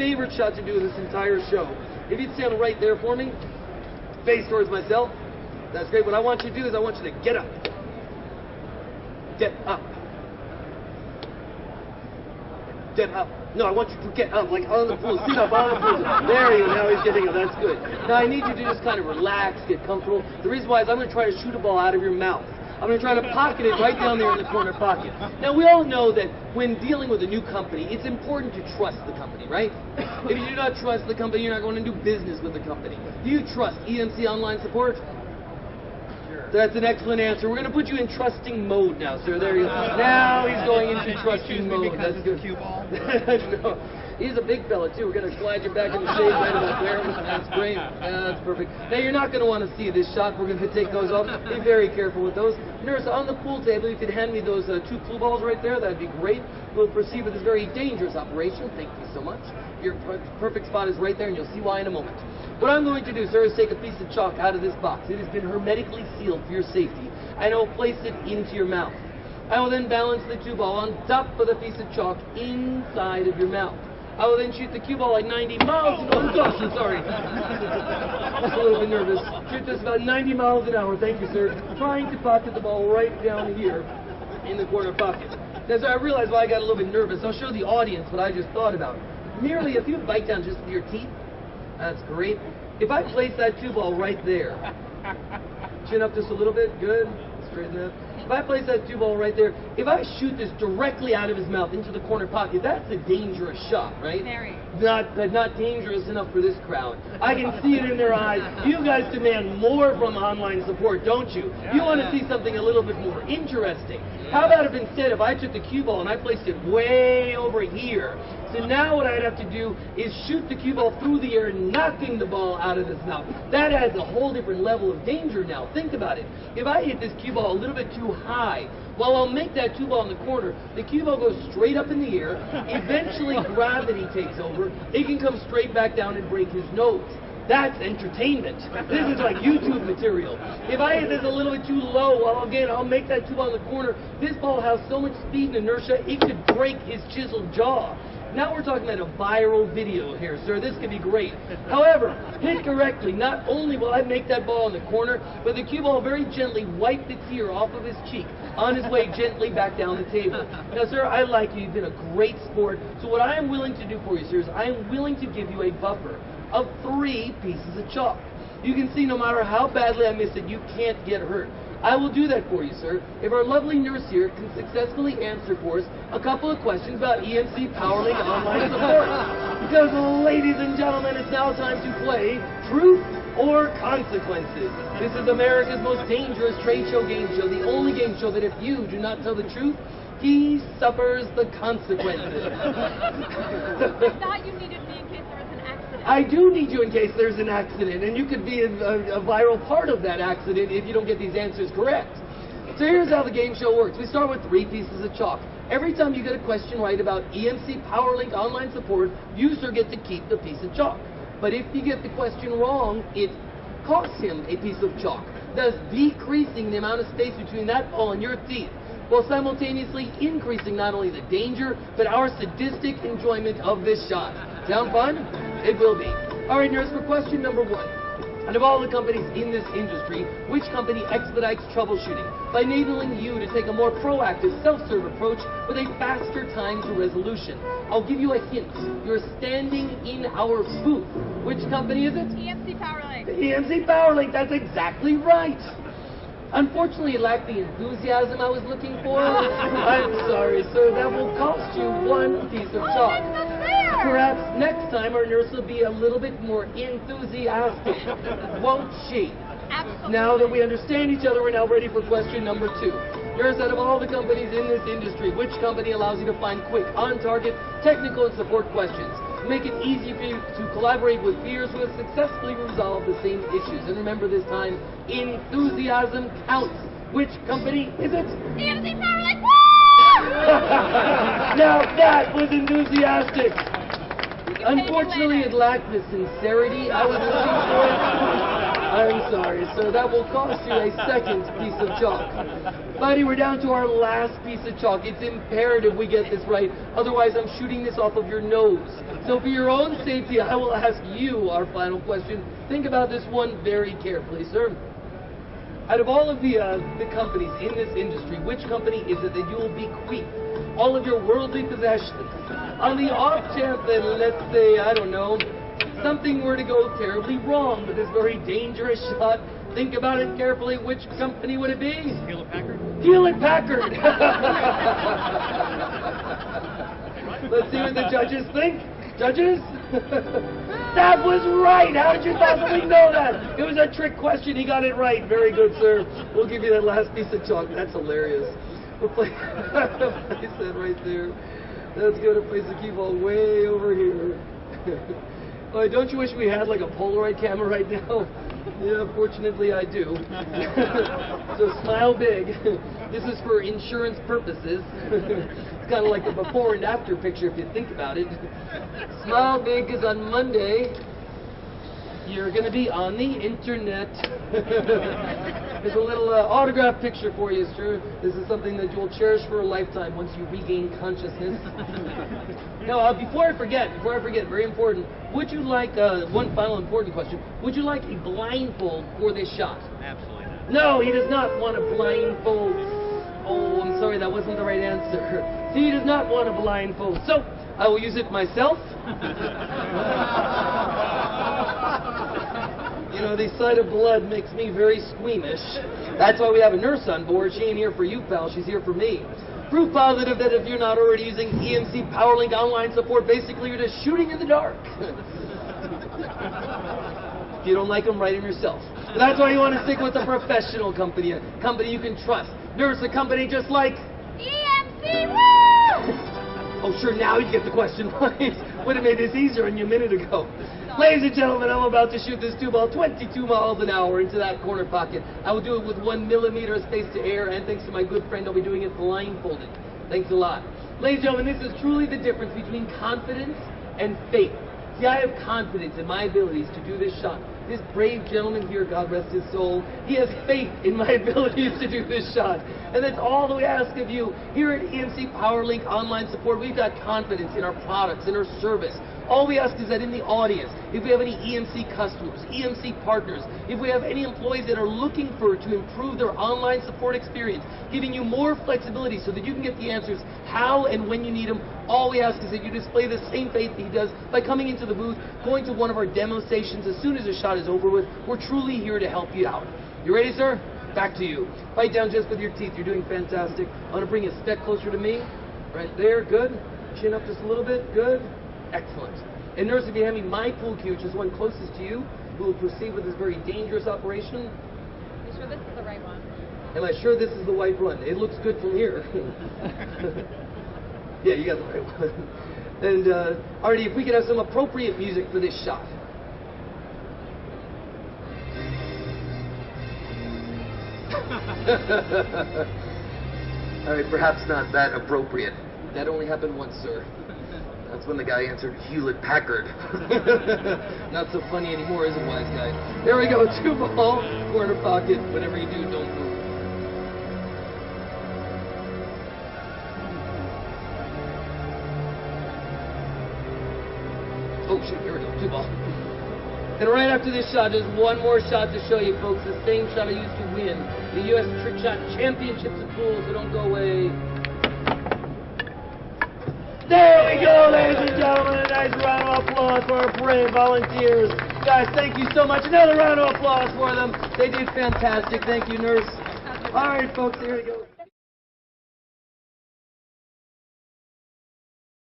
favorite shot to do in this entire show. If you'd stand right there for me, face towards myself, that's great. What I want you to do is I want you to get up. Get up. Get up. No, I want you to get up, like on the pool. Sit up on the pool. There you go. Now he's getting up. That's good. Now I need you to just kind of relax, get comfortable. The reason why is I'm going to try to shoot a ball out of your mouth. I'm going to try to pocket it right down there in the corner pocket. Now, we all know that when dealing with a new company, it's important to trust the company, right? If you do not trust the company, you're not going to do business with the company. Do you trust EMC Online Support? Sure. That's an excellent answer. We're going to put you in trusting mode now, sir. There you go. Now he's going into trusting mode. That's good. Cue ball? No. He's a big fella, too. We're going to slide you back in the shade right about there. That's great. Yeah, that's perfect. Now, you're not going to want to see this shot. We're going to take those off. Be very careful with those. Nurse, on the pool table, you could hand me those 2 pool balls right there. That'd be great. We'll proceed with this very dangerous operation. Thank you so much. Your perfect spot is right there, and you'll see why in a moment. What I'm going to do, sir, is take a piece of chalk out of this box. It has been hermetically sealed for your safety, and I'll place it into your mouth. I will then balance the cue ball on top of the piece of chalk inside of your mouth. I will then shoot the cue ball like 90 miles. Oh gosh, I'm sorry. I'm a little bit nervous. Shoot this about 90 miles an hour. Thank you, sir. Trying to pocket the ball right down here in the corner pocket. Now, so I realize why I got a little bit nervous. I'll show the audience what I just thought about. Merely, if you bite down just with your teeth, that's great. If I place that cue ball right there, chin up just a little bit, good. Straighten that. If I place that cue ball right there, if I shoot this directly out of his mouth into the corner pocket, that's a dangerous shot, right? Very. Not dangerous enough for this crowd. I can see it in their eyes. You guys demand more from online support, don't you? You want to see something a little bit more interesting. How about if instead, if I took the cue ball and I placed it way over here, so now what I'd have to do is shoot the cue ball through the air, knocking the ball out of his mouth. That adds a whole different level of danger now. Think about it. If I hit this cue ball a little bit too high, well, I'll make that cue ball in the corner. The cue ball goes straight up in the air. Eventually, gravity takes over. It can come straight back down and break his nose. That's entertainment. This is like YouTube material. If I hit this a little bit too low, well, again, I'll make that cue ball in the corner. This ball has so much speed and inertia, it could break his chiseled jaw. Now we're talking about a viral video here, sir. This could be great. However, hit correctly, not only will I make that ball in the corner, but the cue ball very gently wipe the tear off of his cheek on his way gently back down the table. Now, sir, I like you. You've been a great sport. So what I am willing to do for you, sir, is I am willing to give you a buffer of 3 pieces of chalk. You can see no matter how badly I miss it, you can't get hurt. I will do that for you, sir, if our lovely nurse here can successfully answer for us a couple of questions about EMC PowerLink Online Support. Because, ladies and gentlemen, it's now time to play Truth or Consequences. This is America's most dangerous trade show game show, the only game show that if you do not tell the truth, he suffers the consequences. I thought you needed me in case there was an accident. I do need you in case there's an accident, and you could be a viral part of that accident if you don't get these answers correct. So here's how the game show works. We start with 3 pieces of chalk. Every time you get a question right about EMC PowerLink Online Support, you, sir, get to keep the piece of chalk. But if you get the question wrong, it costs him a piece of chalk, thus decreasing the amount of space between that ball and your teeth, while simultaneously increasing not only the danger, but our sadistic enjoyment of this shot. Sound fun? It will be. All right, nurse, for question number 1. And of all the companies in this industry, which company expedites troubleshooting by enabling you to take a more proactive self-serve approach with a faster time to resolution? I'll give you a hint. You're standing in our booth. Which company is it? EMC PowerLink. EMC PowerLink, that's exactly right. Unfortunately, it lacked the enthusiasm I was looking for. I'm sorry, sir. That will cost you 1 piece of chalk. Perhaps next time our nurse will be a little bit more enthusiastic, won't she? Absolutely. Now that we understand each other, we're now ready for question number 2. Nurse, out of all the companies in this industry, which company allows you to find quick, on-target, technical and support questions? Make it easy for you to collaborate with peers who have successfully resolved the same issues. And remember this time, enthusiasm counts. Which company is it? EMC PowerLink. Now that was enthusiastic. Unfortunately, it lacked the sincerity I was looking for. I'm sorry, sir. That will cost you a second piece of chalk. Buddy, we're down to our last piece of chalk. It's imperative we get this right. Otherwise, I'm shooting this off of your nose. So for your own safety, I will ask you our final question. Think about this one very carefully, sir. Out of all of the companies in this industry, which company is it that you will bequeath all of your worldly possessions? On the off chance that, let's say, I don't know, something were to go terribly wrong with this very dangerous shot, think about it carefully. Which company would it be? Hewlett-Packard? Hewlett-Packard! Let's see what the judges think. Judges? That was right! How did you possibly know that? It was a trick question. He got it right. Very good, sir. We'll give you that last piece of chalk. That's hilarious. We'll place that right there. Let's go to place the cue ball way over here. Oh, don't you wish we had like a Polaroid camera right now? Yeah, fortunately I do. So smile big. This is for insurance purposes. It's kind of like the before and after picture if you think about it. Smile big because on Monday you're going to be on the internet. There's a little autograph picture for you, sir. This is something that you'll cherish for a lifetime once you regain consciousness. Now, before I forget, very important, would you like, one final important question, would you like a blindfold for this shot? Absolutely not. No, he does not want a blindfold. Oh, I'm sorry, that wasn't the right answer. He does not want a blindfold. So, I will use it myself. You know, the sight of blood makes me very squeamish. That's why we have a nurse on board. She ain't here for you, pal. She's here for me. Proof positive that if you're not already using EMC PowerLink online support, basically you're just shooting in the dark. If you don't like them, write them yourself. But that's why you want to stick with a professional company, a company you can trust. Nurse, a company just like EMC, woo! Oh, sure, now you get the question right. Would have made this easier on you a minute ago. Ladies and gentlemen, I'm about to shoot this 2-ball 22 miles an hour into that corner pocket. I will do it with 1 millimeter of space to air, and thanks to my good friend, I'll be doing it blindfolded. Thanks a lot. Ladies and gentlemen, this is truly the difference between confidence and faith. See, I have confidence in my abilities to do this shot. This brave gentleman here, God rest his soul, he has faith in my abilities to do this shot. And that's all that we ask of you. Here at EMC PowerLink Online Support, we've got confidence in our products, in our service. All we ask is that in the audience, if we have any EMC customers, EMC partners, if we have any employees that are looking to improve their online support experience, giving you more flexibility so that you can get the answers how and when you need them, all we ask is that you display the same faith that he does by coming into the booth, going to one of our demo stations as soon as the shot is over with. We're truly here to help you out. You ready, sir? Back to you. Bite down just with your teeth. You're doing fantastic. I want to bring you a speck closer to me. Right there. Good. Chin up just a little bit. Good. Excellent. And nurse, if you hand me my pool cue, which is one closest to you, we will proceed with this very dangerous operation. You sure this is the right one? Am I sure this is the white one? It looks good from here. Yeah, you got the right one. And, Artie, if we could have some appropriate music for this shot. All right, perhaps not that appropriate. That only happened once, sir. That's when the guy answered Hewlett-Packard. Not so funny anymore, is it, wise guy? There we go, 2-ball, corner pocket. Whatever you do, don't move. Oh, shit, here we go, 2-ball. And right after this shot, there's one more shot to show you, folks. The same shot I used to win the U.S. Trick Shot Championships of Pools, so don't go away. There we go, ladies and gentlemen. A nice round of applause for our brave volunteers. Guys, thank you so much. Another round of applause for them. They did fantastic. Thank you, nurse. All right, folks, here we go.